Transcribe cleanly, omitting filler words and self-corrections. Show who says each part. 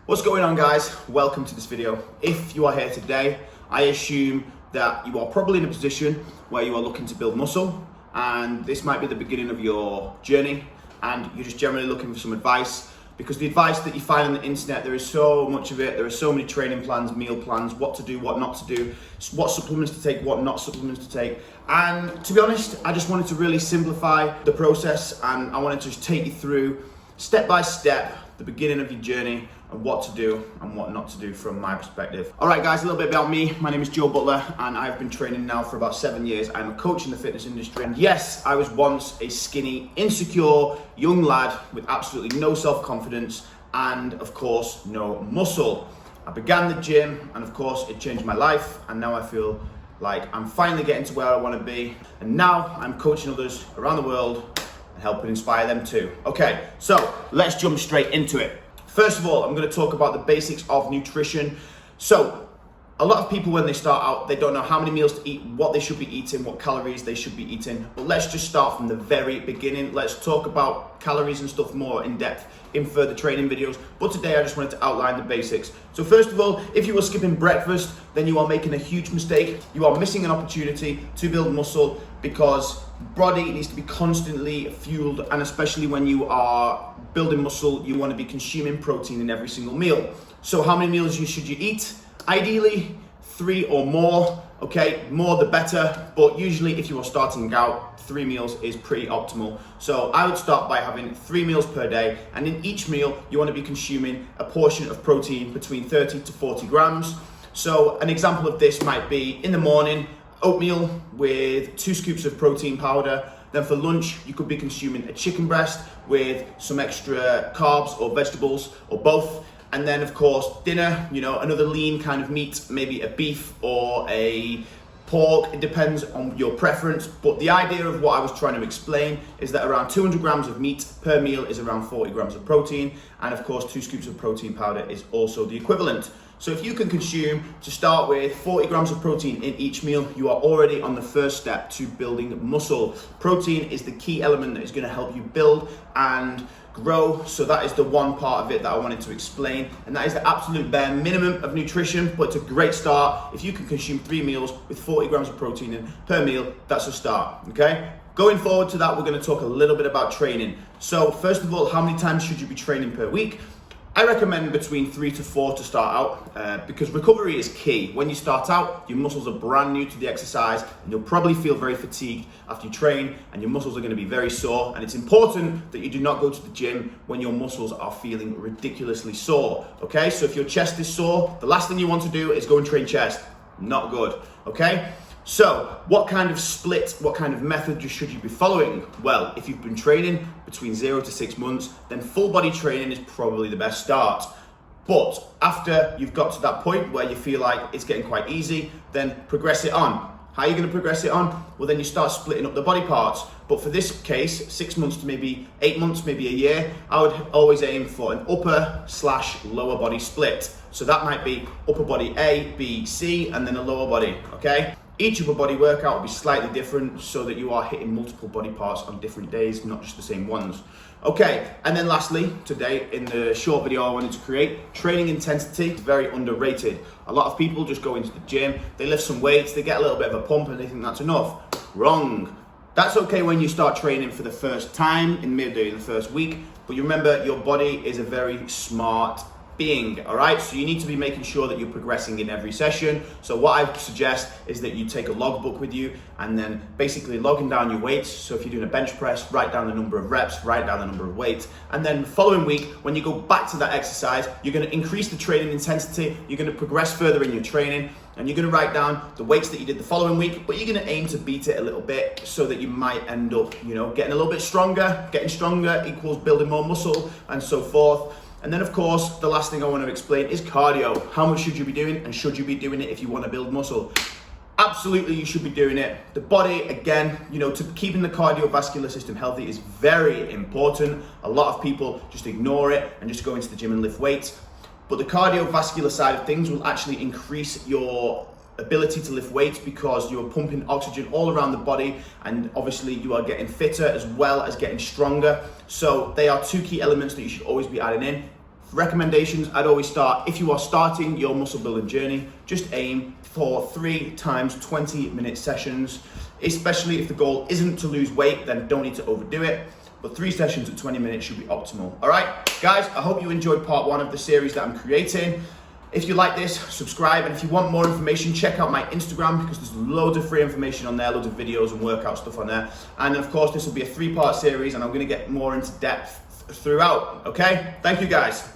Speaker 1: What's going on, guys? Welcome to this video. If you are here today, I assume that you are probably in a position where you are looking to build muscle, and this might be the beginning of your journey, and you're just generally looking for some advice, because the advice that you find on the internet, there is so much of it. There are so many training plans, meal plans, what to do, what not to do, what supplements to take, what not supplements to take. And to be honest, I just wanted to really simplify the process, and I wanted to just take you through step by step the beginning of your journey and what to do and what not to do from my perspective. All right, guys, a little bit about me. My name is Joe Butler, and I've been training now for about 7 years. I'm a coach in the fitness industry. And yes, I was once a skinny, insecure young lad with absolutely no self-confidence and, of course, no muscle. I began the gym, and of course, it changed my life. And now I feel like I'm finally getting to where I want to be. And now I'm coaching others around the world and helping inspire them too. Okay, so let's jump straight into it. First of all, I'm going to talk about the basics of nutrition. So a lot of people, when they start out, they don't know how many meals to eat, what they should be eating, what calories they should be eating. But let's just start from the very beginning. Let's talk about calories and stuff more in depth in further training videos. But today I just wanted to outline the basics. So first of all, if you are skipping breakfast, then you are making a huge mistake. You are missing an opportunity to build muscle, because body needs to be constantly fueled, and especially when you are building muscle, you want to be consuming protein in every single meal. So how many meals should you eat? Ideally 3 or more. Okay, more the better, but usually if you are starting out, 3 meals is pretty optimal. So I would start by having 3 meals per day, and in each meal you want to be consuming a portion of protein between 30 to 40 grams. So an example of this might be in the morning, oatmeal with 2 scoops of protein powder. Then for lunch, you could be consuming a chicken breast with some extra carbs or vegetables or both. And then of course, dinner, another lean kind of meat, maybe a beef or a pork. It depends on your preference. But the idea of what I was trying to explain is that around 200 grams of meat per meal is around 40 grams of protein. And of course, 2 scoops of protein powder is also the equivalent. So if you can consume, to start with, 40 grams of protein in each meal, you are already on the first step to building muscle. Protein is the key element that is going to help you build and grow. So that is the one part of it that I wanted to explain, and that is the absolute bare minimum of nutrition, but it's a great start. If you can consume 3 meals with 40 grams of protein in per meal, that's a start, okay? Going forward to that, we're going to talk a little bit about training. So first of all, how many times should you be training per week? I recommend between 3 to 4 to start out, because recovery is key. When you start out, your muscles are brand new to the exercise, and you'll probably feel very fatigued after you train, and your muscles are going to be very sore. And it's important that you do not go to the gym when your muscles are feeling ridiculously sore. Okay, so if your chest is sore, the last thing you want to do is go and train chest. Not good. Okay. So what kind of split, what kind of method should you be following? Well, if you've been training between 0 to 6 months, then full body training is probably the best start. But after you've got to that point where you feel like it's getting quite easy, then progress it on. How are you going to progress it on? Well, then you start splitting up the body parts. But for this case, 6 months to maybe 8 months, maybe a year, I would always aim for an upper/lower body split. So that might be upper body A, B, C, and then a lower body, okay? Each upper body workout will be slightly different, so that you are hitting multiple body parts on different days, not just the same ones. Okay, and then lastly, today in the short video I wanted to create, training intensity is very underrated. A lot of people just go into the gym, they lift some weights, they get a little bit of a pump, and they think that's enough. Wrong. That's okay when you start training for the first time, in maybe the first week, but you remember your body is a very smart being, all right? So you need to be making sure that you're progressing in every session. So what I suggest is that you take a logbook with you, and then basically logging down your weights. So if you're doing a bench press, write down the number of reps, write down the number of weights. And then the following week, when you go back to that exercise, you're gonna increase the training intensity, you're gonna progress further in your training, and you're gonna write down the weights that you did the following week, but you're gonna aim to beat it a little bit, so that you might end up, getting a little bit stronger. Getting stronger equals building more muscle, and so forth. And then of course, the last thing I want to explain is cardio. How much should you be doing, and should you be doing it if you want to build muscle? Absolutely, you should be doing it. The body, again, to keeping the cardiovascular system healthy is very important. A lot of people just ignore it and just go into the gym and lift weights. But the cardiovascular side of things will actually increase your ability to lift weights, because you are pumping oxygen all around the body, and obviously you are getting fitter as well as getting stronger. So they are 2 key elements that you should always be adding in. Recommendations, I'd always start, if you are starting your muscle building journey, just aim for 3 times 20-minute sessions, especially if the goal isn't to lose weight, then don't need to overdo it. But 3 sessions at 20 minutes should be optimal. All right, guys, I hope you enjoyed part 1 of the series that I'm creating. If you like this, subscribe, and if you want more information, check out my Instagram, because there's loads of free information on there, loads of videos and workout stuff on there. And of course, this will be a 3-part series, and I'm gonna get more into depth throughout, okay? Thank you, guys.